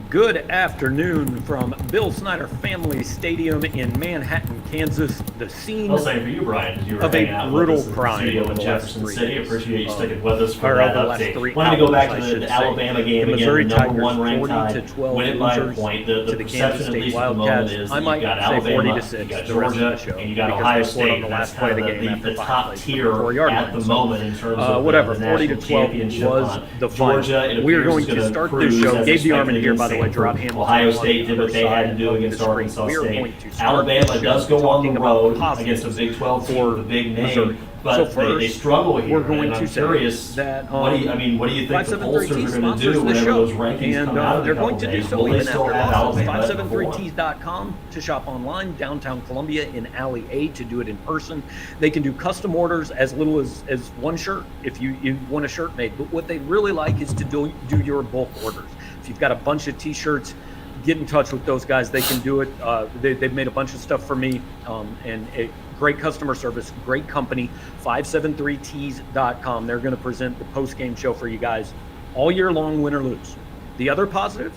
Good afternoon from Bill Snyder Family Stadium in Manhattan, Kansas. The scene Well, same for you, Brian, as you were of hanging a out brutal with us in the crime studio over in the last Jefferson 3 City. days. Appreciate you sticking with us Or for that the last update. 3 Wanted to go back hours, to I the should Alabama say. game The again, Missouri the number Tigers, one ranked 40 tie, to 12 win it by a losers point. The to the Kansas perception, at State least at the moment, Wildcats. is I that might you've got say 40 Alabama, to 6 you've got the rest of the Georgia, show, and you got because Ohio they scored on State. the That's last play kind of of the game the after five top plays from the tier 4-yard at line. the So, moment in terms of whatever, the 40 to national 12 championship was hunt. the final. Georgia, it We are appears, going is to gonna start this cruise show. as Gabe expected DeArmond here, by the way. against Jarod Stanford. Hamilton Ohio on State the did other what they had to side do of against the screen. Arkansas We are State. going to start Alabama the does show go on the talking about road positives against a Big 12 team for with a big name. Missouri. But So they first, struggle here. we're going and to I'm say curious, that what do you think the 573 pollsters Tees are going to do sponsors the whenever show, those rankings and come out in they're a couple going to do days? so Will they even still after have losses. Alabama at number one? 573tees.com to shop online, downtown Columbia in Alley A to do it in person. They can do custom orders as little as one shirt if you want a shirt made. But what they really like is to do your bulk orders. If you've got a bunch of T-shirts, get in touch with those guys. They can do it. They've made a bunch of stuff for me, and great customer service, great company. 573tees.com. They're going to present the post-game show for you guys all year long, win or lose. The other positive,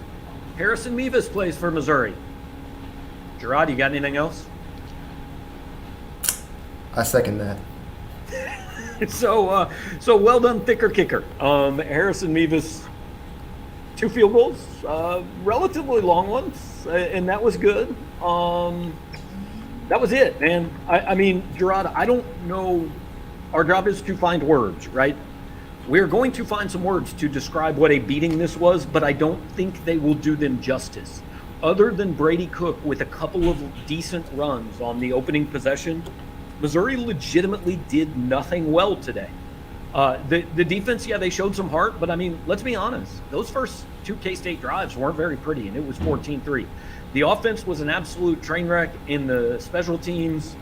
Harrison Mevis plays for Missouri. Jarod, you got anything else? I second that. So well done, thicker kicker. Harrison Mevis, 2 field goals, relatively long ones, and that was good. That was it, man. I mean, Jarod, I don't know. Our job is to find words, right? We're going to find some words to describe what a beating this was, but I don't think they will do them justice. Other than Brady Cook with a couple of decent runs on the opening possession, Missouri legitimately did nothing well today. The defense, yeah, they showed some heart, but I mean, let's be honest. Those first 2 K-State drives weren't very pretty, and it was 14-3. The offense was an absolute train wreck in the special teams.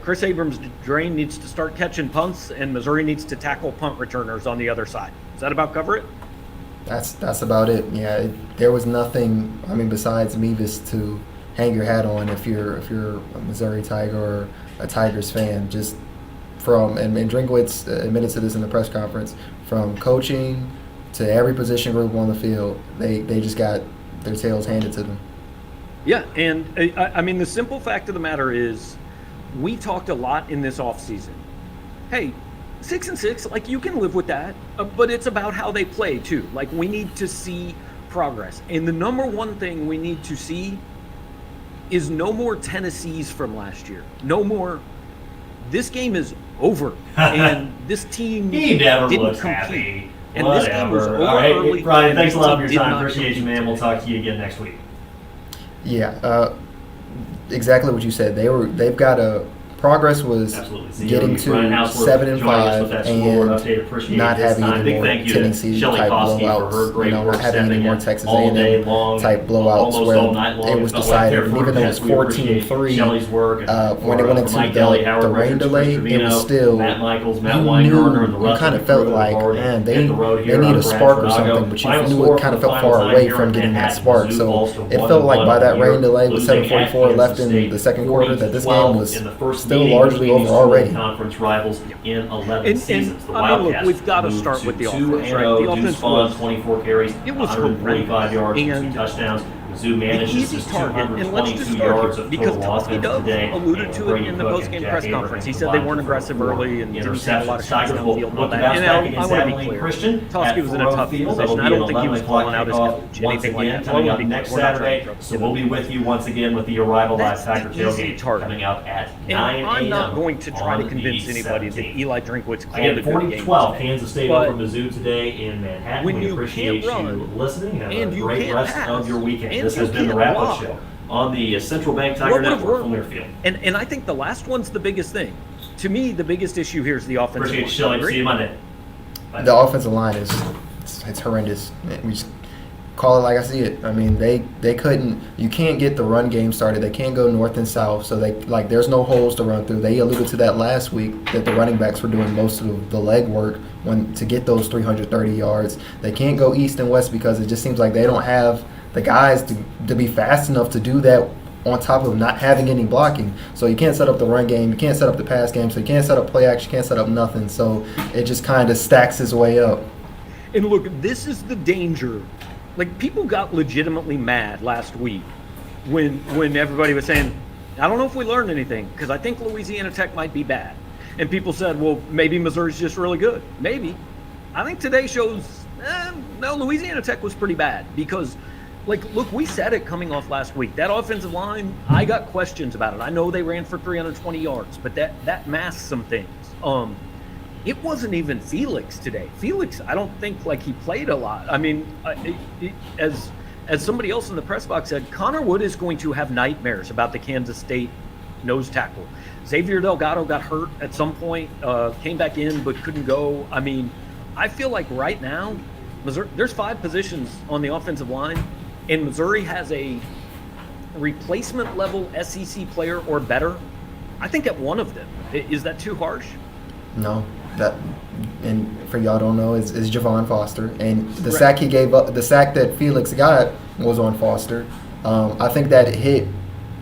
Chris Abrams-Drain needs to start catching punts, and Missouri needs to tackle punt returners on the other side. Does that about cover it? That's about it. Yeah, there was nothing. I mean, besides Mevis to hang your hat on if you're a Missouri Tiger or a Tigers fan. Just from and Drinkwitz admitted to this in the press conference. From coaching to every position group on the field, they just got their tails handed to them. Yeah, and I mean, the simple fact of the matter is, we talked a lot in this offseason. Hey, 6-6, like, you can live with that, but it's about how they play too. Like, we need to see progress, and the number one thing we need to see is no more Tennessees from last year. No more. This game is over, and this team He never didn't looks compete. happy. And Whatever. this game was over All right, early. Brian, and thanks a this lot for team your did time. not Appreciate you, compete man. We'll today. talk to you again next week. Yeah, exactly what you said. They've got a progress was Absolutely. getting to 7-5 and not having any more Tennessee type blowouts. Not having any more Texas A&M type blowouts where it was decided. And even though it was 14-3, when it went into the rain delay, it was still you kind of felt like, man, they need a spark or something, but you knew it kind of felt far away from getting that spark. So it felt like by that rain delay with 7:44 left in the second quarter that this game was still largely over already. Conference rivals in 11 seasons. The I mean, look, Wildcats we've got to moved start with the to offense, right? 2-0. The Deuce offense Vaughn, was 24 carries, it was 145 yards, and 2 touchdowns. Mizzou manages easy just target, and let's just 222 start yards here, of because total Toski offense Dove today. alluded to it in the post-game press conference. He said they weren't aggressive early and didn't take a lot of shots downfield and all that. And I want to be clear, Toski was in a tough position. I don't think he was calling out his coach, anything like that. Coming up next Saturday, so we'll be with you once again with the Arrival Live Factor Tailgate coming up at 9 a.m. I'm not going to try to convince anybody that Eli Drinkwitz called Again, a good game 40-12, today. Kansas State But over Mizzou today in Manhattan. when We you appreciate can't you run, listening. Have and a you great can't rest pass, of your weekend. and This you has been the can't Wrap-Up block, Show on the Central Bank Tiger what would have Network from worked? Learfield. And I think the last one's the biggest thing. To me, the biggest issue here is the offensive Appreciate you, line. Shelley. Agree? See you Monday. Bye. The offensive line is it's horrendous. We just call it like I see it. I mean, they couldn't. You can't get the run game started. They can't go north and south. So there's no holes to run through. They alluded to that last week that the running backs were doing most of the leg work to get those 330 yards. They can't go east and west because it just seems like they don't have the guys to be fast enough to do that, on top of not having any blocking. So you can't set up the run game, you can't set up the pass game, so you can't set up play action, you can't set up nothing. So it just kind of stacks its way up. And look, this is the danger like people got legitimately mad last week when everybody was saying, I don't know if we learned anything because I think Louisiana Tech might be bad. And people said, well, maybe Missouri's just really good. Maybe. I think today shows, no, Louisiana Tech was pretty bad because, like, look, we said it coming off last week. That offensive line, I got questions about it. I know they ran for 320 yards, but that masked some things. It wasn't even Felix today. Felix, I don't think, like, he played a lot. I mean, as somebody else in the press box said, Connor Wood is going to have nightmares about the Kansas State nose tackle. Xavier Delgado got hurt at some point, came back in but couldn't go. I mean, I feel like right now, Missouri, there's 5 positions on the offensive line, and Missouri has a replacement level SEC player or better. I think at one of them. Is that too harsh? No. That, and for y'all don't know, is Javon Foster, and the sack he gave up, the sack that Felix got was on Foster. I think that hit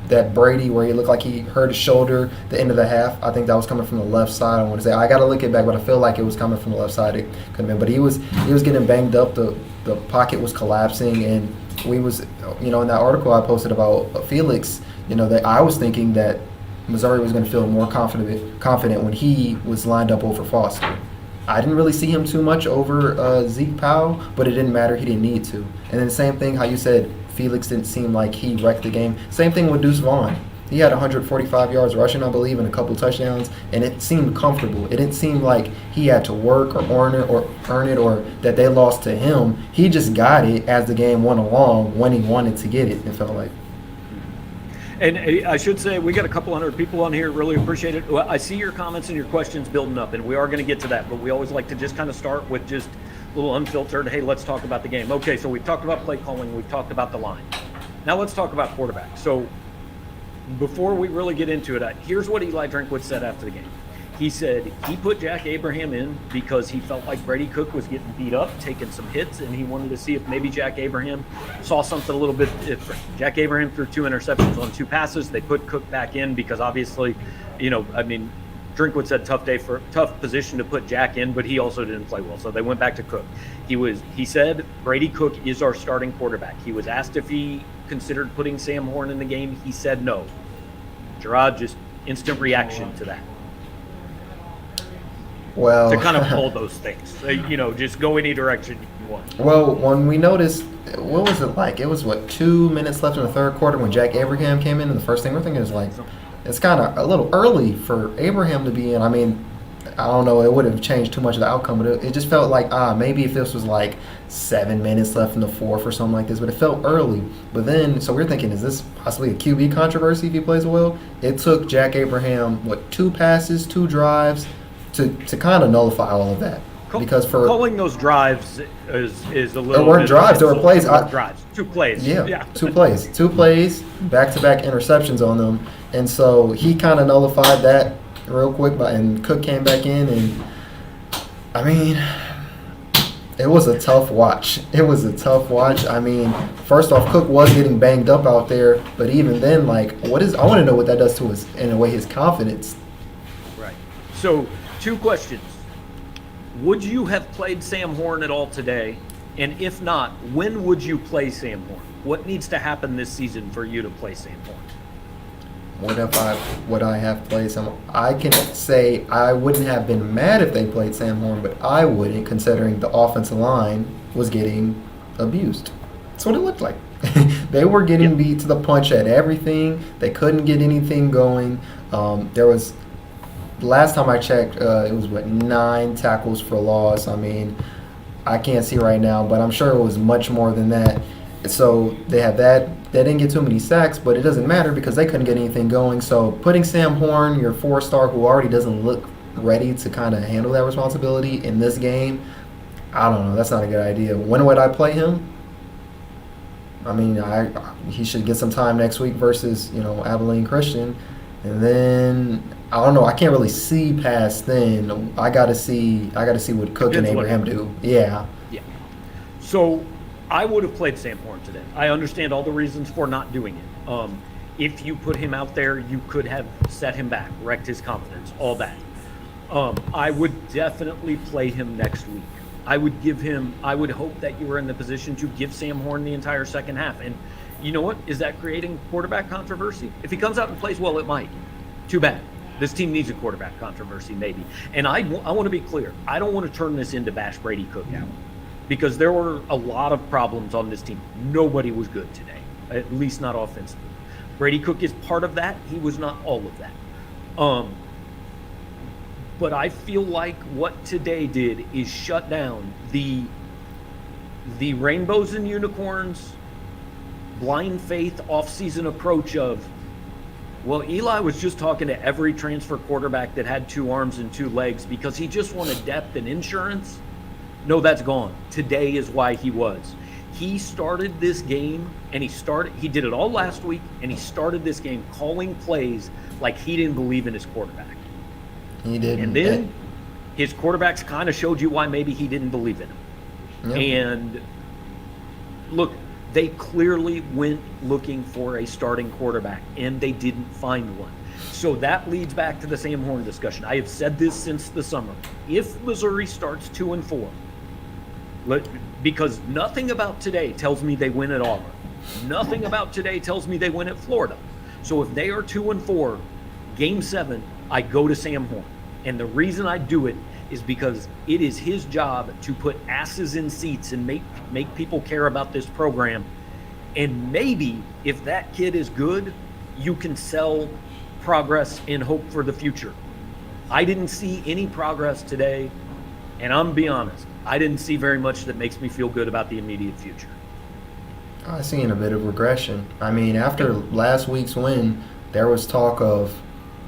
that Brady where he looked like he hurt his shoulder the end of the half. I think that was coming from the left side. I want to say I got to look it back, but I feel like it was coming from the left side. It could have been, but he was getting banged up. The pocket was collapsing, and we was in that article I posted about Felix. That I was thinking that Missouri was going to feel more confident when he was lined up over Foster. I didn't really see him too much over Zeke Powell, but it didn't matter. He didn't need to. And then the same thing, how you said Felix didn't seem like he wrecked the game. Same thing with Deuce Vaughn. He had 145 yards rushing, I believe, and a couple touchdowns, and it seemed comfortable. It didn't seem like he had to work or earn it or that they lost to him. He just got it as the game went along when he wanted to get it, it felt like. And I should say, we got a couple hundred people on here. Really appreciate it. Well, I see your comments and your questions building up, and we are going to get to that. But we always like to just kind of start with just a little unfiltered, hey, let's talk about the game. Okay, so we've talked about play calling. We've talked about the line. Now let's talk about quarterback. So before we really get into it, here's what Eli Drinkwitz said after the game. He said he put Jack Abraham in because he felt like Brady Cook was getting beat up, taking some hits, and he wanted to see if maybe Jack Abraham saw something a little bit different. Jack Abraham threw 2 interceptions on 2 passes. They put Cook back in because obviously, Drinkwitz said tough position to put Jack in, but he also didn't play well. So they went back to Cook. He said Brady Cook is our starting quarterback. He was asked if he considered putting Sam Horn in the game. He said no. Jarod, just instant reaction to that. Well, to kind of pull those things, just go any direction you want. Well, when we noticed, what was it like? It was 2 minutes left in the third quarter when Jack Abraham came in, and the first thing we're thinking is like, it's kind of a little early for Abraham to be in. I mean, I don't know, it would have changed too much of the outcome, but it just felt like, maybe if this was like 7 minutes left in the fourth or something like this, but it felt early. But then, so we're thinking, is this possibly a QB controversy if he plays well? It took Jack Abraham, 2 passes, 2 drives, to kind of nullify all of that. Because for calling those drives is a little. There weren't drives. There were plays. Drives. 2 plays. Yeah. 2 plays. 2 plays. Back-to-back interceptions on them, and so he kind of nullified that real quick. And Cook came back in, and I mean, it was a tough watch. I mean, first off, Cook was getting banged up out there, but even then, I want to know what that does to his confidence. Right. So. 2 questions. Would you have played Sam Horn at all today? And if not, when would you play Sam Horn? What needs to happen this season for you to play Sam Horn? Would I have played Sam Horn? I can say I wouldn't have been mad if they played Sam Horn, but I wouldn't, considering the offensive line was getting abused. That's what it looked like. They were getting beat to the punch at everything. They couldn't get anything going. There was... Last time I checked, it was 9 tackles for loss. I mean, I can't see right now, but I'm sure it was much more than that. So they had that. They didn't get too many sacks, but it doesn't matter because they couldn't get anything going. So putting Sam Horn, your 4-star, who already doesn't look ready to kind of handle that responsibility in this game, I don't know. That's not a good idea. When would I play him? I mean, he should get some time next week versus Abilene Christian, and then. I don't know. I can't really see past then. I gotta see what Cook and Abraham do. Yeah. Yeah. So I would have played Sam Horn today. I understand all the reasons for not doing it. If you put him out there, you could have set him back, wrecked his confidence, all that. I would definitely play him next week. I would hope that you were in the position to give Sam Horn the entire second half. And you know what? Is that creating quarterback controversy? If he comes out and plays well, it might. Too bad. This team needs a quarterback controversy, maybe. And I want to be clear. I don't want to turn this into Bash Brady cookout, because there were a lot of problems on this team. Nobody was good today, at least not offensively. Brady Cook is part of that. He was not all of that. But I feel like what today did is shut down the rainbows and unicorns, blind faith, offseason approach of, well, Eli was just talking to every transfer quarterback that had 2 arms and 2 legs because he just wanted depth and insurance. No, that's gone. Today is why he was. He started this game, and he did it all last week, and he started this game calling plays like he didn't believe in his quarterback. He did. And then his quarterbacks kind of showed you why maybe he didn't believe in him. Yep. And look, they clearly went looking for a starting quarterback, and they didn't find one. So that leads back to the Sam Horn discussion. I have said this since the summer. If Missouri starts 2-4, because nothing about today tells me they win at Auburn. Nothing about today tells me they win at Florida. So if they are 2-4, Game 7, I go to Sam Horn. And the reason I do it is because it is his job to put asses in seats and make people care about this program. And maybe if that kid is good, you can sell progress and hope for the future. I didn't see any progress today, and I'm be honest, I didn't see very much that makes me feel good about the immediate future. I seen a bit of regression. I mean, after last week's win, there was talk of,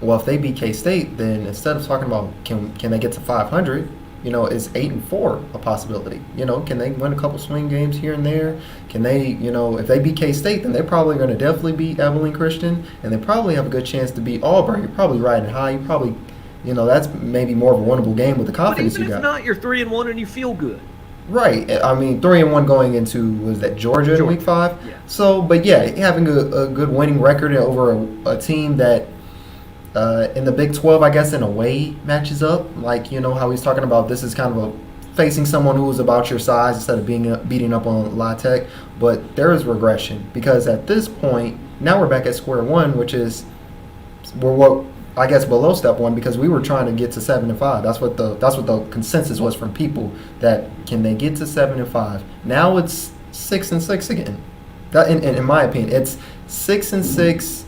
well, if they beat K-State, then instead of talking about can they get to 500, is 8-4 a possibility? Can they win a couple swing games here and there? Can they, if they beat K-State, then they're probably going to definitely beat Abilene Christian, and they probably have a good chance to beat Auburn. You're probably riding high. You probably, that's maybe more of a winnable game with the confidence you got. But even if not, you're 3-1 and you feel good. Right. I mean, 3-1 going into, was that Georgia in Week 5? Yeah. So, but yeah, having a good winning record over a team that, in the Big 12, I guess, in a way matches up. Like, how he's talking about this is kind of facing someone who is about your size instead of beating up on La Tech. But there is regression because at this point, now we're back at square one, which is I guess below step one, because we were trying to get to 7-5. That's what the consensus was from people, that can they get to 7-5. Now it's 6-6 again. That in my opinion, it's 6-6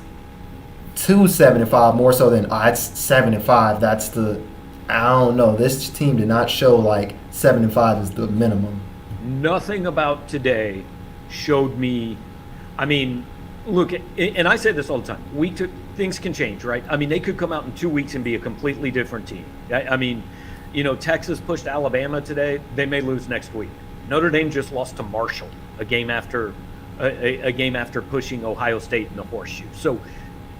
to 7-5 more so than it's 7-5. That's the, I don't know. This team did not show like 7-5 is the minimum. Nothing about today showed me. I mean, look, and I say this all the time. Things can change, right? I mean, they could come out in 2 weeks and be a completely different team. I mean, Texas pushed Alabama today. They may lose next week. Notre Dame just lost to Marshall a game after pushing Ohio State in the horseshoe. So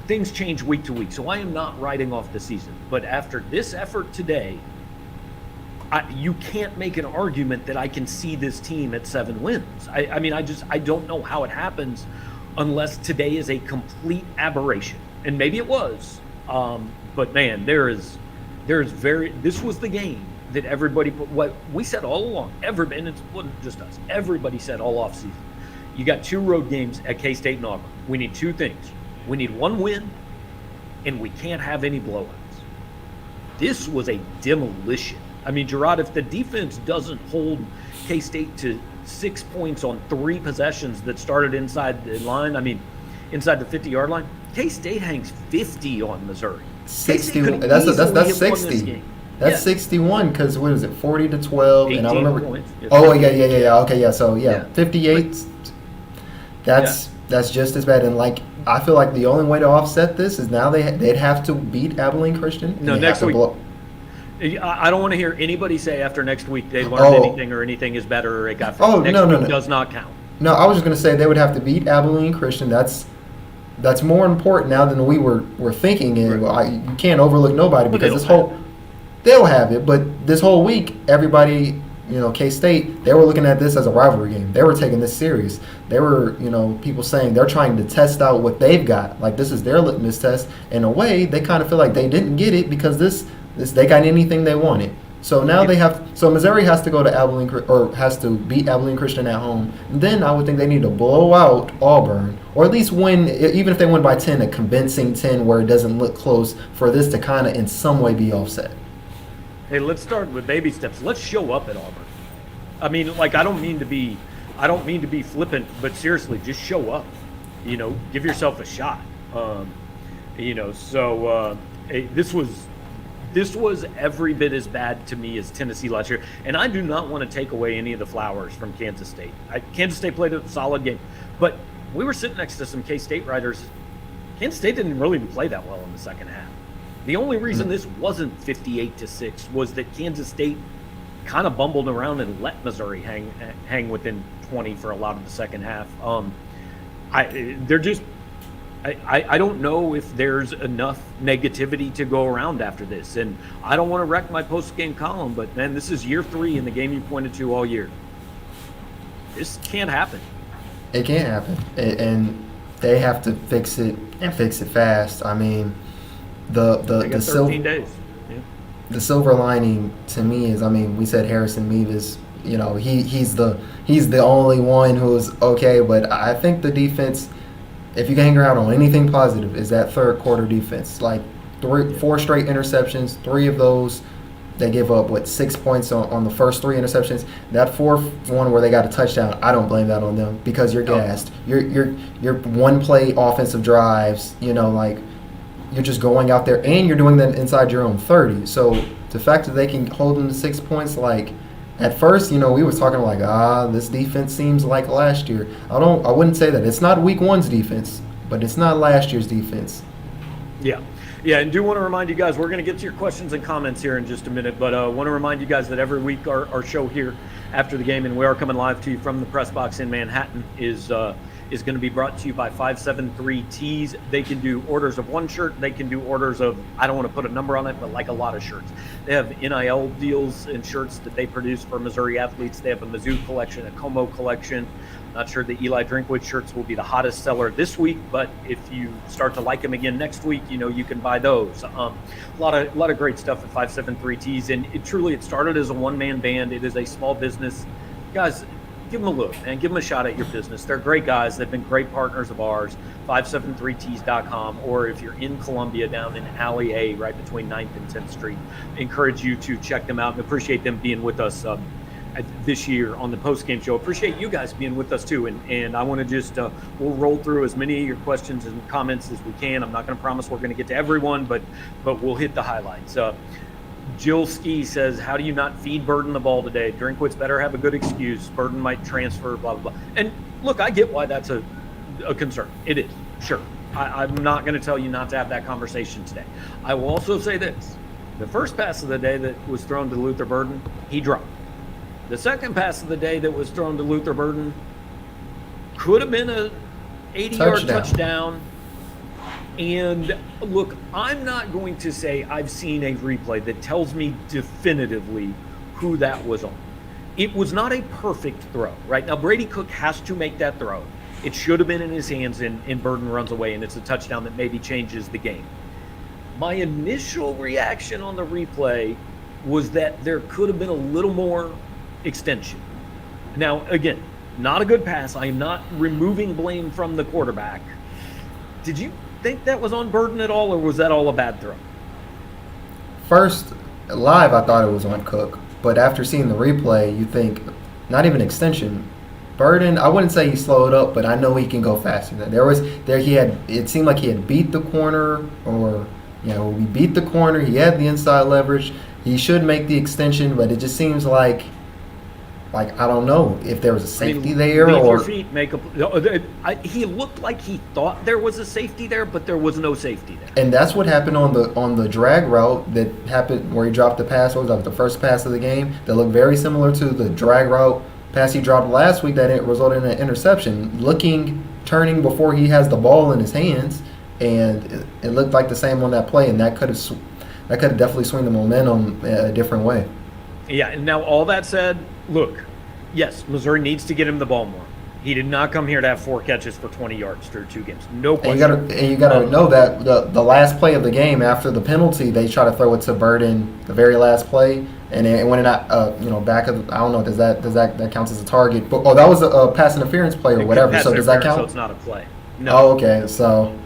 things change week to week. So I am not writing off the season. But after this effort today, you can't make an argument that I can see this team at 7 wins. I mean, I don't know how it happens unless today is a complete aberration. And maybe it was. But man, this was the game that everybody put, what we said all along, and it wasn't just us, everybody said all offseason. You got 2 road games at K-State and Auburn. We need 2 things. We need 1 win, and we can't have any blowouts. This was a demolition. I mean, Jarod, if the defense doesn't hold K-State to 6 points on 3 possessions that started inside the line, I mean, inside the 50-yard line, K-State hangs 50 on Missouri. 60. That's 60. That's 61 because what is it, 40-12? And I remember. Points. Oh yeah. Okay, yeah. So yeah. 58. That's just as bad. And like, I feel like the only way to offset this is now they'd have to beat Abilene Christian. No, next week. I don't want to hear anybody say after next week they learned anything or anything is better or it got fixed. Next week does not count. No, I was just going to say they would have to beat Abilene Christian. That's more important now than we were thinking. And you can't overlook nobody because they'll have it. But this whole week, everybody, K-State, they were looking at this as a rivalry game. They were taking this serious. They were, people saying they're trying to test out what they've got. Like this is their litmus test. In a way, they kind of feel like they didn't get it because they got anything they wanted. So now so Missouri has to go to Abilene, or has to beat Abilene Christian at home. Then I would think they need to blow out Auburn, or at least win, even if they win by 10, a convincing 10 where it doesn't look close, for this to kind of in some way be offset. Hey, let's start with baby steps. Let's show up at Auburn. I mean, like, I don't mean to be flippant, but seriously, just show up. Give yourself a shot. This was every bit as bad to me as Tennessee last year. And I do not want to take away any of the flowers from Kansas State. Kansas State played a solid game. But we were sitting next to some K-State writers. Kansas State didn't really play that well in the second half. The only reason this wasn't 58-6 was that Kansas State kind of bumbled around and let Missouri hang within 20 for a lot of the second half. I don't know if there's enough negativity to go around after this. And I don't want to wreck my post-game column, but, man, this is year 3 in the game you pointed to all year. This can't happen. It can't happen. And they have to fix it, and fix it fast. I mean, the 13 days. Yeah. The silver lining to me is, I mean, we said Harrison Mevis, he's the only one who's okay, but I think the defense, if you can hang around on anything positive, is that third quarter defense. Like 4 straight interceptions, 3 of those they give up 6 points on the first 3 interceptions. That 4th one where they got a touchdown, I don't blame that on them, because you're gassed. You're one play offensive drives, like you're just going out there and you're doing that inside your own 30. So the fact that they can hold them to 6 points, like at first, we was talking like, this defense seems like last year. I wouldn't say that. It's not week 1's defense, but it's not last year's defense. Yeah. Yeah, and do want to remind you guys, we're going to get to your questions and comments here in just a minute, but I want to remind you guys that every week our show here after the game, and we are coming live to you from the press box in Manhattan, is going to be brought to you by 573 Tees. They can do orders of 1 shirt. They can do orders of, I don't want to put a number on it, but like a lot of shirts. They have NIL deals and shirts that they produce for Missouri athletes. They have a Mizzou collection, a Como collection. Not sure the Eli Drinkwitz shirts will be the hottest seller this week, but if you start to like them again next week, you can buy those. A lot of great stuff at 573 Tees, and it started as a one-man band. It is a small business. Guys, give them a look and give them a shot at your business. They're great guys. They've been great partners of ours. 573tees.com, or if you're in Columbia, down in Alley A, right between 9th and 10th Street, I encourage you to check them out and appreciate them being with us this year on the post-game show. Appreciate you guys being with us too, and I want to just we'll roll through as many of your questions and comments as we can. I'm not going to promise we're going to get to everyone, but we'll hit the highlights. Jill Ski says, how do you not feed Burden the ball today? Drinkwitz better have a good excuse. Burden might transfer, blah, blah, blah. And look, I get why that's a concern. It is, sure. I'm not going to tell you not to have that conversation today. I will also say this. The first pass of the day that was thrown to Luther Burden, he dropped. The second pass of the day that was thrown to Luther Burden could have been a 80-yard touchdown. And look, I'm not going to say I've seen a replay that tells me definitively who that was on. It was not a perfect throw, right? Now, Brady Cook has to make that throw. It should have been in his hands, and Burden runs away, and it's a touchdown that maybe changes the game. My initial reaction on the replay was that there could have been a little more extension. Now, again, not a good pass. I am not removing blame from the quarterback. Did you think that was on Burden at all, or was that all a bad throw? First, live, I thought it was on Cook, but after seeing the replay, you think not even extension. Burden, I wouldn't say he slowed up, but I know he can go faster. It seemed like he had beat the corner, or we beat the corner. He had the inside leverage. He should make the extension, but it just seems like I don't know if there was a safety there, leave or your feet, he looked like he thought there was a safety there, but there was no safety there. And that's what happened on the drag route that happened where he dropped the pass. What was that, the first pass of the game? That looked very similar to the drag route pass he dropped last week that it resulted in an interception. Turning before he has the ball in his hands, and it looked like the same on that play, and that could have definitely swung the momentum a different way. Yeah, and now all that said, look, yes, Missouri needs to get him the ball more. He did not come here to have 4 catches for 20 yards through 2 games. No question. And you gotta know that the last play of the game after the penalty, they try to throw it to Burden the very last play, and it went out. Back of I don't know. Does that counts as a target? But that was a pass interference play or whatever. So does that count? So it's not a play. No. Oh, okay. So.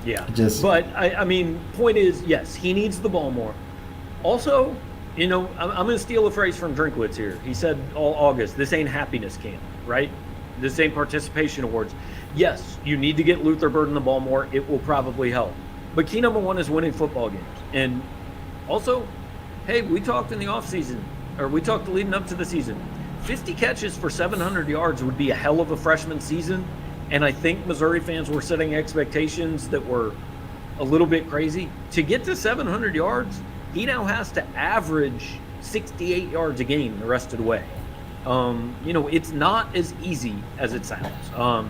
Yeah. But I mean, point is, yes, he needs the ball more. Also, I'm going to steal a phrase from Drinkwitz here. He said all August, this ain't happiness camp, right? This ain't participation awards. Yes, you need to get Luther Burden the ball more. It will probably help. But key number 1 is winning football games. And also, hey, we talked in the offseason, or we talked leading up to the season. 50 catches for 700 yards would be a hell of a freshman season. And I think Missouri fans were setting expectations that were a little bit crazy. To get to 700 yards, he now has to average 68 yards a game the rest of the way. It's not as easy as it sounds.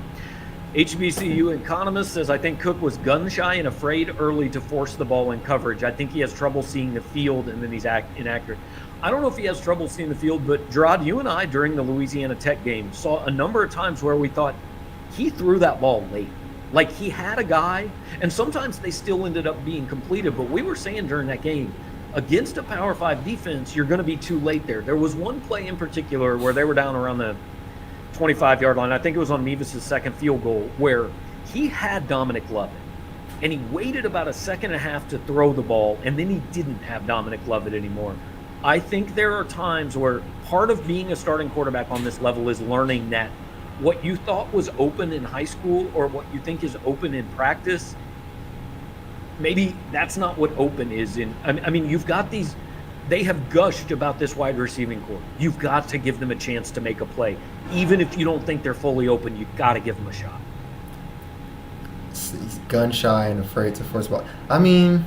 HBCU economist says, I think Cook was gun shy and afraid early to force the ball in coverage. I think he has trouble seeing the field and then he's inaccurate. I don't know if he has trouble seeing the field, but Jarod, you and I during the Louisiana Tech game saw a number of times where we thought he threw that ball late. Like he had a guy, and sometimes they still ended up being completed, but we were saying during that game, against a Power 5 defense, you're going to be too late there. There was one play in particular where they were down around the 25-yard line. I think it was on Mevis' second field goal where he had Dominic Lovett, and he waited about a second and a half to throw the ball, and then he didn't have Dominic Lovett anymore. I think there are times where part of being a starting quarterback on this level is learning that what you thought was open in high school or what you think is open in practice, maybe that's not what open is in. I mean, you've got these, they have gushed about this wide receiving corps. You've got to give them a chance to make a play. Even if you don't think they're fully open, you've got to give them a shot. He's gun shy and afraid to force the ball. I mean,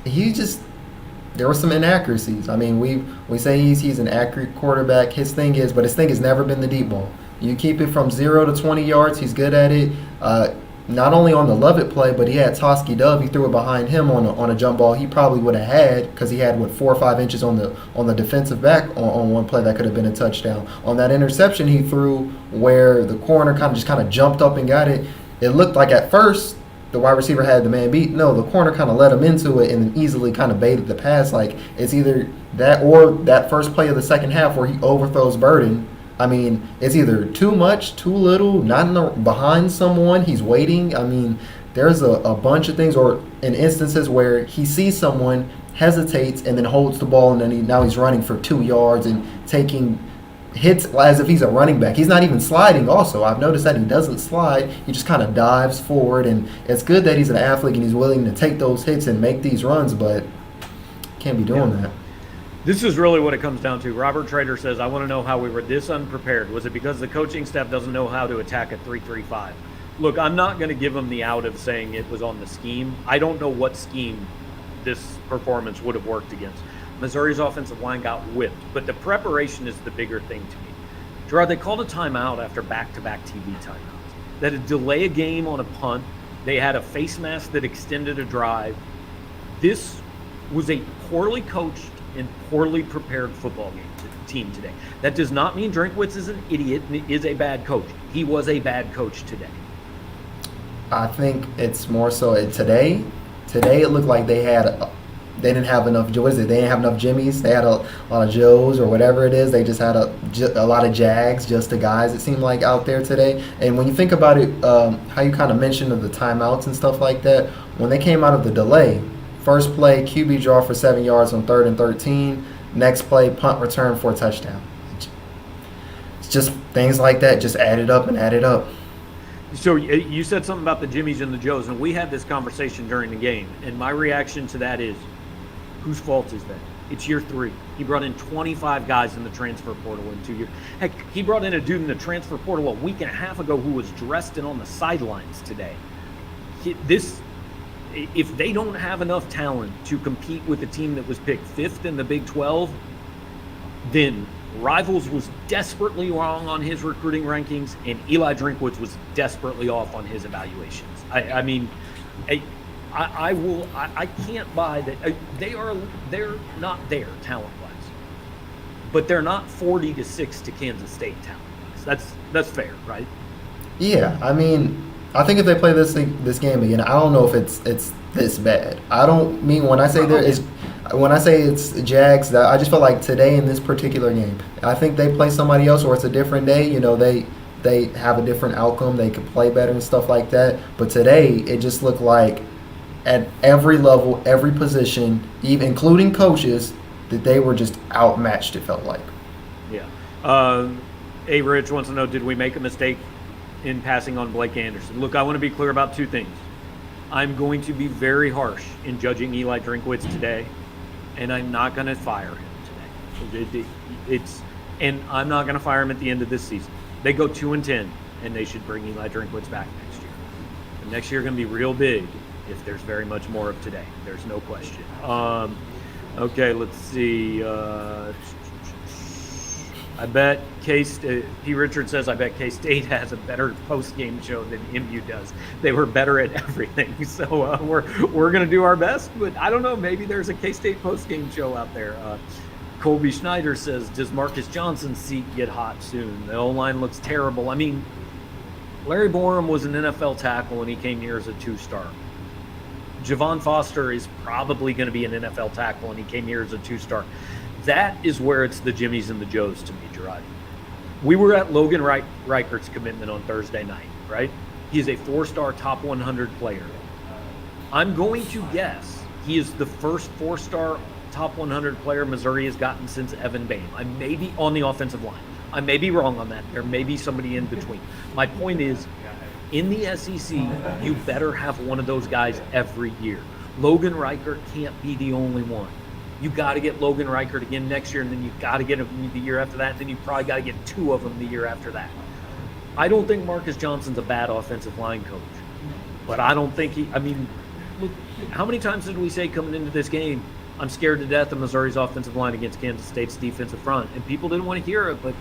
there were some inaccuracies. I mean, we say he's an accurate quarterback. His thing has never been the deep ball. You keep it from 0 to 20 yards, he's good at it. Not only on the Lovett play, but he had Toski Dove. He threw it behind him on a jump ball. He probably would have had, because he had 4 or 5 inches on the defensive back on one play that could have been a touchdown. On that interception he threw, where the corner kind of jumped up and got it. It looked like at first the wide receiver had the man beat. No, the corner kind of let him into it and then easily kind of baited the pass. Like, it's either that or that first play of the second half where he overthrows Burden. I mean, it's either too much, too little, behind someone, he's waiting. I mean, there's a bunch of things, or in instances where he sees someone, hesitates, and then holds the ball, and then now he's running for 2 yards and taking hits as if he's a running back. He's not even sliding also. I've noticed that he doesn't slide. He just kind of dives forward, and it's good that he's an athlete and he's willing to take those hits and make these runs, but can't be doing that. This is really what it comes down to. Robert Trader says, I want to know how we were this unprepared. Was it because the coaching staff doesn't know how to attack a 3-3-5? Look, I'm not going to give him the out of saying it was on the scheme. I don't know what scheme this performance would have worked against. Missouri's offensive line got whipped, but the preparation is the bigger thing to me. Jarod, they called a timeout after back-to-back TV timeouts. That had delay a game on a punt. They had a face mask that extended a drive. This was a poorly coached and poorly prepared football team today. That does not mean Drinkwitz is an idiot and is a bad coach. He was a bad coach today. I think it's more so today. Today it looked like they didn't have enough. What is it? They didn't have enough Jimmies. They had a lot of Joes or whatever it is. They just had a lot of Jags, just the guys. It seemed like out there today. And when you think about it, how you kind of mentioned of the timeouts and stuff like that, when they came out of the delay. First play, QB draw for 7 yards on 3rd and 13. Next play, punt return for a touchdown. It's just things like that just added up and added up. So you said something about the Jimmies and the Joes, and we had this conversation during the game. And my reaction to that is, whose fault is that? It's year 3. He brought in 25 guys in the transfer portal in 2 years. Heck, he brought in a dude in the transfer portal a week and a half ago who was dressed and on the sidelines today. If they don't have enough talent to compete with a team that was picked 5th in the Big 12, then Rivals was desperately wrong on his recruiting rankings, and Eli Drinkwitz was desperately off on his evaluations. I mean, I can't buy that. They're not there talent-wise, but they're not 40-6 to Kansas State talent-wise. That's fair, right? Yeah, I mean, I think if they play this game again, I don't know if it's this bad. I don't mean when I say when I say it's Jags, that I just felt like today in this particular game, I think they play somebody else or it's a different day. You know, they have a different outcome. They could play better and stuff like that. But today, it just looked like at every level, every position, even including coaches, that they were just outmatched, it felt like. Yeah. A. Rich wants to know, did we make a mistake in passing on Blake Anderson? Look, I want to be clear about two things. I'm going to be very harsh in judging Eli Drinkwitz today, and I'm not going to fire him today. And I'm not going to fire him at the end of this season. They go 2-10, and they should bring Eli Drinkwitz back next year. And next year going to be real big if there's very much more of today. There's no question. Okay, let's see. I bet P. Richard says, I bet K-State has a better post-game show than MU does. They were better at everything. So we're going to do our best, but I don't know. Maybe there's a K-State post-game show out there. Colby Schneider says, does Marcus Johnson's seat get hot soon? The O-line looks terrible. I mean, Larry Borum was an NFL tackle, and he came here as a 2-star. Javon Foster is probably going to be an NFL tackle, and he came here as a 2-star. That is where it's the Jimmies and the Joes to me, Jarod. We were at Logan Reichert's commitment on Thursday night, right? He's a 4-star top 100 player. I'm going to guess he is the first 4-star top 100 player Missouri has gotten since Evan Boehm. I may be on the offensive line. I may be wrong on that. There may be somebody in between. My point is, in the SEC, you better have one of those guys every year. Logan Reichert can't be the only one. You got to get Logan Reichert again next year, and then you got to get him the year after that, and then you probably got to get 2 of them the year after that. I don't think Marcus Johnson's a bad offensive line coach, but I don't think look, how many times did we say coming into this game, I'm scared to death of Missouri's offensive line against Kansas State's defensive front, and people didn't want to hear it, but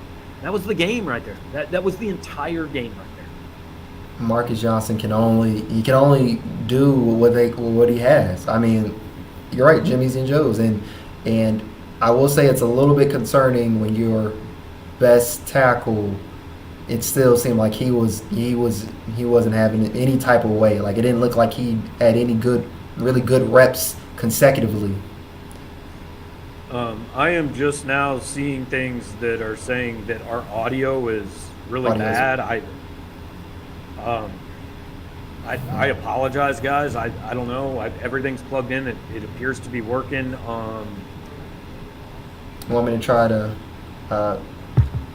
that was the game right there. That was the entire game right there. Marcus Johnson can only do what he has. I mean, you're right, Jimmy's and Joe's, and I will say it's a little bit concerning when your best tackle, it still seemed like he wasn't having any type of way. Like it didn't look like he had any really good reps consecutively. I am just now seeing things that are saying that our audio is really bad. I apologize, guys. I don't know. Everything's plugged in. It appears to be working. Want me to try to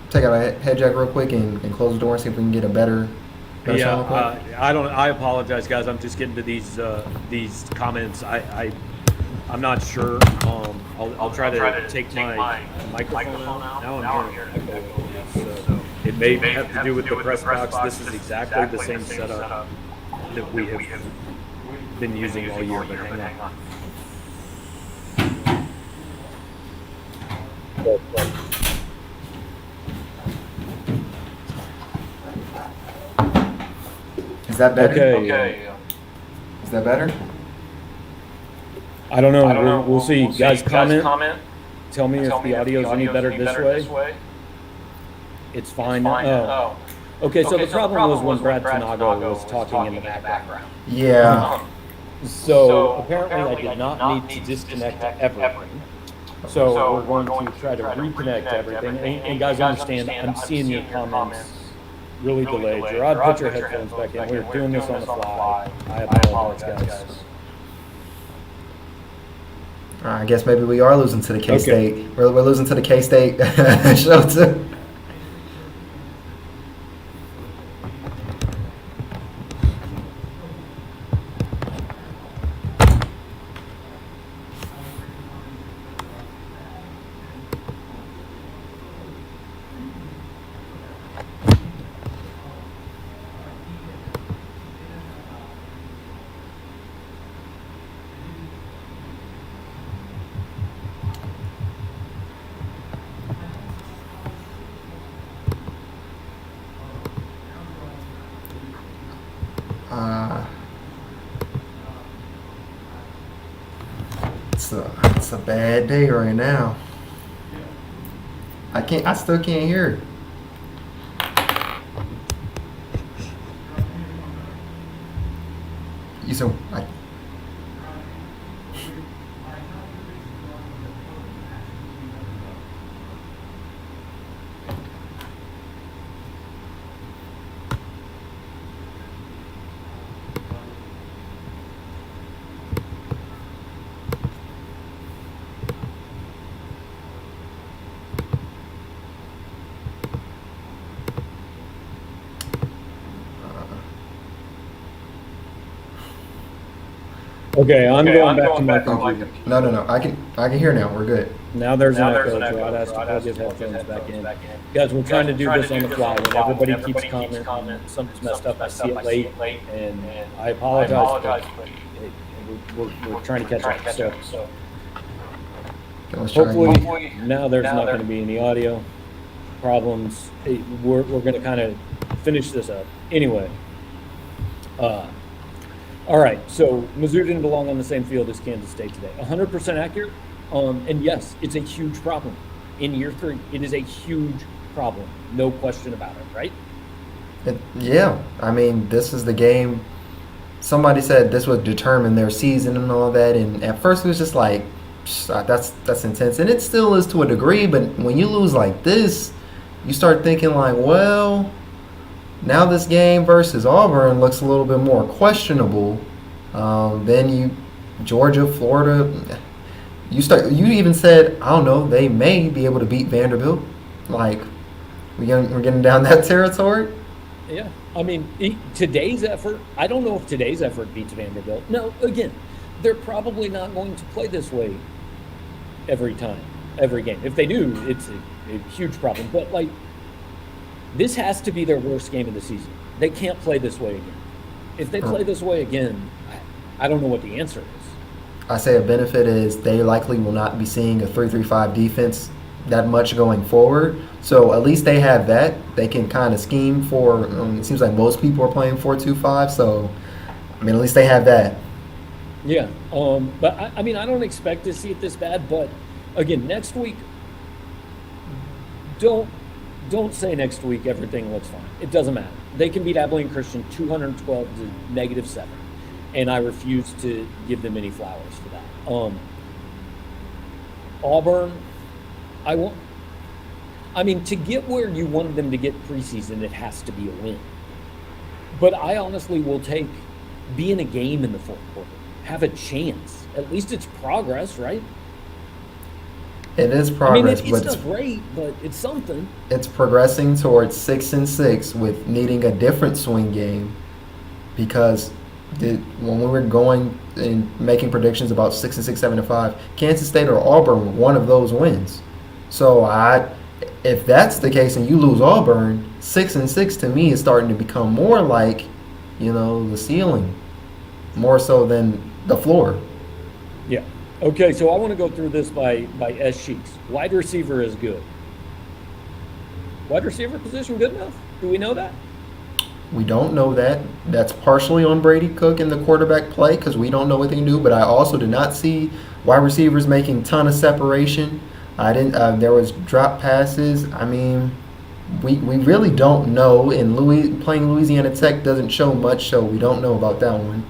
take out a head jack real quick and close the door and see if we can get a better sound? I apologize, guys. I'm just getting to these comments. I'm not sure. I'll try to take my microphone out. Now I'm hearing an echo. So it may have to do with the press box. This is exactly the same setup that we have been using all year, but hang on. Is that better? Okay. Is that better? I don't know. We'll see. Guys, comment. Tell me if the audio is any better this way. It's fine. Oh. Okay, so the problem was when Brad Tanago was talking in the background. Yeah. So apparently I did not need to disconnect everything. So we're going to try to reconnect everything. And guys, understand, I'm seeing your comments really delayed. Jarod, put your headphones back in. We're doing this on the fly. I apologize, guys. I guess maybe we are losing to the K-State. Okay. We're losing to the K-State show too. It's a bad day right now. I still can't hear. So Okay, I'm going back to my computer. No. I can hear now. We're good. Now there's an echo. Jarod has to plug his headphones back in. Guys, we're trying to do this on the fly. When everybody keeps commenting, something's messed up. I see it late, and I apologize. But we're trying to catch up. So hopefully now there's not going to be any audio problems. We're going to kind of finish this up anyway. All right, so Mizzou didn't belong on the same field as Kansas State today. 100% accurate, and yes, it's a huge problem. In year 3, it is a huge problem. No question about it, right? Yeah, I mean, this is the game. Somebody said this would determine their season and all that, and at first it was just like, that's intense, and it still is to a degree, but when you lose like this, you start thinking like, well, now this game versus Auburn looks a little bit more questionable. Then Georgia, Florida, you even said, I don't know, they may be able to beat Vanderbilt. Like, we're getting down that territory. Yeah, I mean, today's effort, I don't know if today's effort beats Vanderbilt. No, again, they're probably not going to play this way every time, every game. If they do, it's a huge problem. But, like, this has to be their worst game of the season. They can't play this way again. If they play this way again, I don't know what the answer is. I say a benefit is they likely will not be seeing a 3-3-5 defense that much going forward. So at least they have that. They can kind of scheme for, it seems like most people are playing 4-2-5. So, I mean, at least they have that. Yeah. But, I mean, I don't expect to see it this bad. But, again, next week, don't say next week everything looks fine. It doesn't matter. They can beat Abilene Christian 212 to -7, and I refuse to give them any flowers for that. Auburn, to get where you wanted them to get preseason, it has to be a win. But I honestly will be in a game in the fourth quarter, have a chance. At least it's progress, right? It is progress. I mean, it's not great, but it's something. It's progressing towards 6-6 with needing a different swing game, because when we were going and making predictions about 6-6, 7-5, Kansas State or Auburn were one of those wins. So if that's the case and you lose Auburn, 6-6 to me is starting to become more like, the ceiling, more so than the floor. Yeah. Okay, so I want to go through this by S sheets. Wide receiver is good. Wide receiver position good enough? Do we know that? We don't know that. That's partially on Brady Cook and the quarterback play, because we don't know what they can do. But I also did not see wide receivers making a ton of separation. There was drop passes. I mean, we really don't know. And playing Louisiana Tech doesn't show much, so we don't know about that one.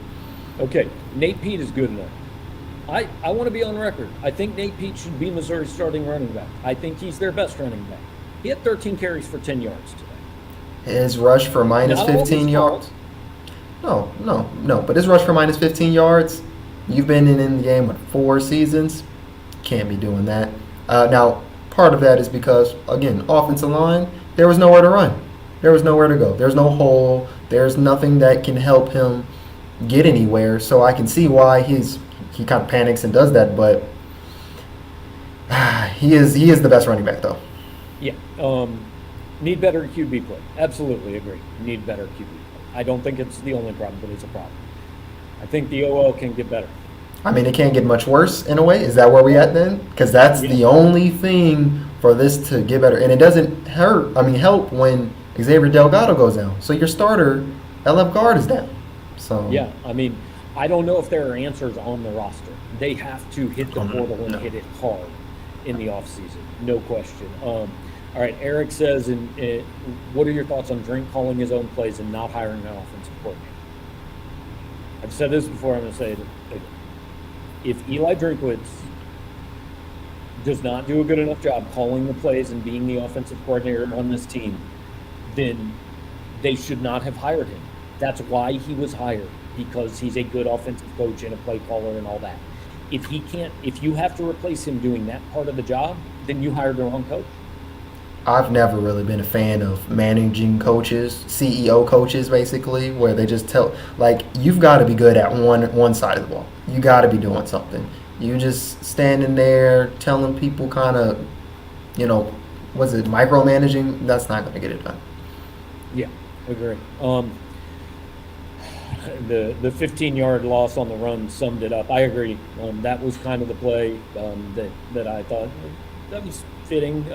Okay, Nate Pete is good enough. I want to be on record. I think Nate Pete should be Missouri's starting running back. I think he's their best running back. He had 13 carries for 10 yards today. His rush for minus 15 yards? No. But his rush for minus 15 yards, you've been in the game with 4 seasons. Can't be doing that. Now, part of that is because, again, offensive line, there was nowhere to run. There was nowhere to go. There's no hole. There's nothing that can help him get anywhere. So I can see why he kind of panics and does that, but he is the best running back, though. Yeah. Need better QB play. Absolutely agree. Need better QB play. I don't think it's the only problem, but it's a problem. I think the OL can get better. I mean, it can't get much worse in a way. Is that where we at then? Because that's the only thing for this to get better. And it doesn't help when Xavier Delgado goes down. So your starter, left guard, is down. So yeah, I mean, I don't know if there are answers on the roster. They have to hit the portal and hit it hard in the offseason. No question. All right, Eric says, what are your thoughts on Drink calling his own plays and not hiring an offensive coordinator? I've said this before, I'm going to say it again. If Eli Drinkwitz does not do a good enough job calling the plays and being the offensive coordinator on this team, then they should not have hired him. That's why he was hired, because he's a good offensive coach and a play caller and all that. If you have to replace him doing that part of the job, then you hired the wrong coach. I've never really been a fan of managing coaches, CEO coaches, basically, where they just tell, like, you've got to be good at one side of the ball. You got to be doing something. You just standing there telling people kind of, was it micromanaging? That's not going to get it done. Yeah, agree. The 15-yard loss on the run summed it up. I agree. That was kind of the play that I thought that was fitting.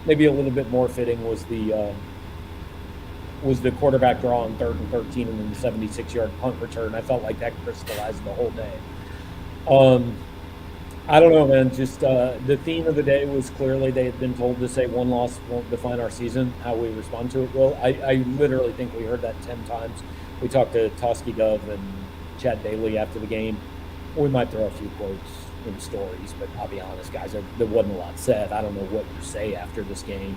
Maybe a little bit more fitting was the quarterback draw on 3rd and 13 and then the 76-yard punt return. I felt like that crystallized the whole day. I don't know, man. Just the theme of the day was clearly they had been told to say one loss won't define our season. How we respond to it will. I literally think we heard that 10 times. We talked to Toski Dove and Chad Daly after the game. We might throw a few quotes in stories, but I'll be honest, guys, there wasn't a lot said. I don't know what you say after this game.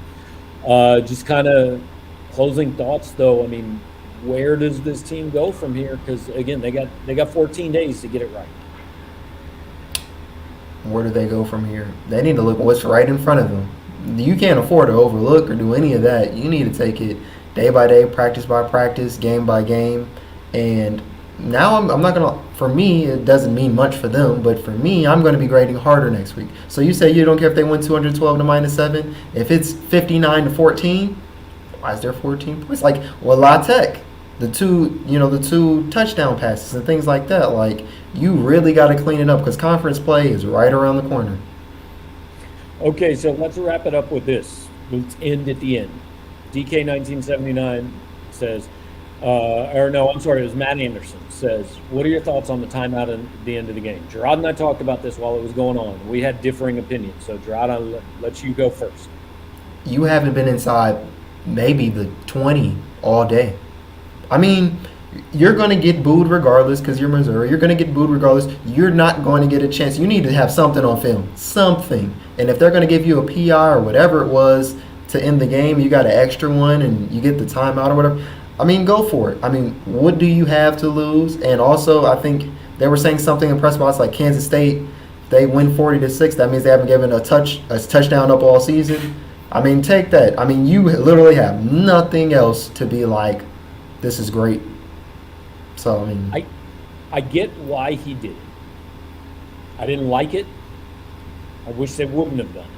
Just kind of closing thoughts, though. I mean, where does this team go from here? Because again, they got 14 days to get it right. Where do they go from here? They need to look what's right in front of them. You can't afford to overlook or do any of that. You need to take it day by day, practice by practice, game by game. And now I'm not going to, for me, it doesn't mean much for them, but for me, I'm going to be grading harder next week. So you say you don't care if they win 212 to -7? If it's 59 to 14, why is there 14 points? Like, well, La Tech, the two touchdown passes and things like that, like, you really got to clean it up because conference play is right around the corner. Okay, so let's wrap it up with this. Let's end at the end. DK1979 says, it was Matt Anderson says, what are your thoughts on the timeout at the end of the game? Jarod and I talked about this while it was going on. We had differing opinions. So, Jarod, I'll let you go first. You haven't been inside maybe the 20 all day. I mean, you're going to get booed regardless because you're Missouri. You're going to get booed regardless. You're not going to get a chance. You need to have something on film. Something. And if they're going to give you a PI or whatever it was to end the game, you got an extra one and you get the timeout or whatever, I mean, go for it. I mean, what do you have to lose? And also, I think they were saying something in press box like Kansas State, they win 40-6. That means they haven't given a touchdown up all season. I mean, take that. I mean, you literally have nothing else to be like, this is great. So, I mean, I get why he did it. I didn't like it. I wish they wouldn't have done it.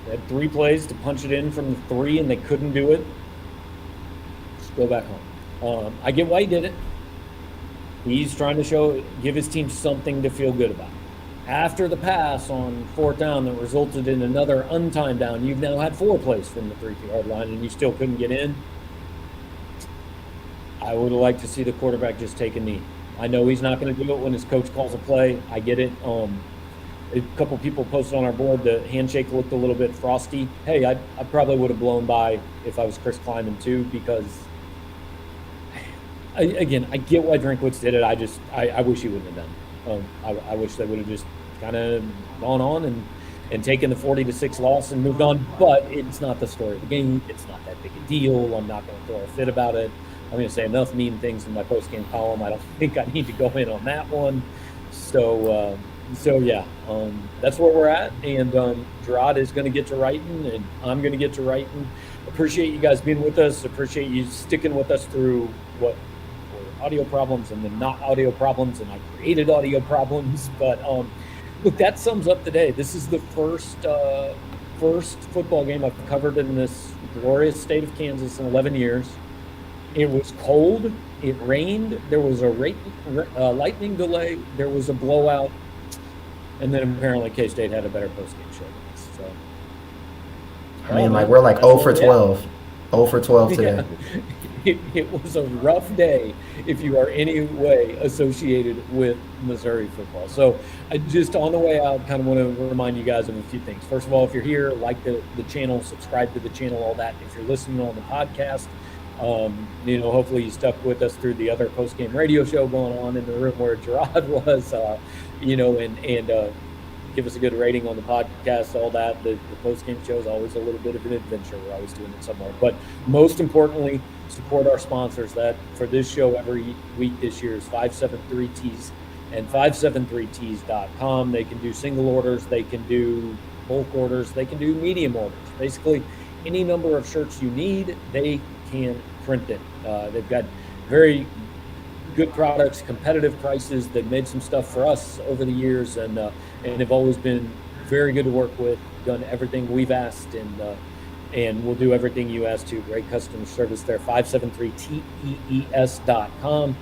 They had 3 plays to punch it in from the 3, and they couldn't do it. Just go back home. I get why he did it. He's trying to give his team something to feel good about. After the pass on 4th down that resulted in another untimed down, you've now had 4 plays from the 3-yard line, and you still couldn't get in. I would have liked to see the quarterback just take a knee. I know he's not going to do it when his coach calls a play. I get it. A couple people posted on our board the handshake looked a little bit frosty. Hey, I probably would have blown by if I was Chris Kleiman too, because I get why Drinkwitz did it. I wish he wouldn't have done. I wish they would have just kind of gone on and taken the 40-6 loss and moved on. But it's not the story of the game. It's not that big a deal. I'm not going to throw a fit about it. I'm going to say enough mean things in my post-game column. I don't think I need to go in on that one. So yeah, that's where we're at. And Jarod is going to get to writing, and I'm going to get to writing. Appreciate you guys being with us. Appreciate you sticking with us through what were audio problems and then not audio problems, and I created audio problems. But look, that sums up the day. This is the first football game I've covered in this glorious state of Kansas in 11 years. It was cold. It rained. There was a lightning delay. There was a blowout. And then apparently K-State had a better postgame show than us. So, I mean, we're like 0 for 12. 0 for 12 today. Yeah. It was a rough day if you are any way associated with Missouri football. So I just on the way out kind of want to remind you guys of a few things. First of all, if you're here, like the channel, subscribe to the channel, all that. If you're listening on the podcast, Hopefully you stuck with us through the other post-game radio show going on in the room where Jarod was, and give us a good rating on the podcast, all that. The post-game show is always a little bit of an adventure. We're always doing it somewhere. But most importantly, support our sponsors. That for this show every week this year is 573Tees and 573tees.com. They can do single orders. They can do bulk orders. They can do medium orders. Basically, any number of shirts you need, they can print it. They've got very good products, competitive prices. They've made some stuff for us over the years, and have always been very good to work with. Done everything we've asked, and we'll do everything you asked to. Great customer service there. 573tees.com.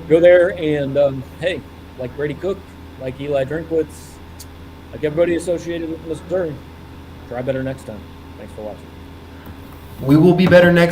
Go there and hey, like Brady Cook, like Eli Drinkwitz, like everybody associated with Missouri, try better next time. Thanks for watching. We will be better next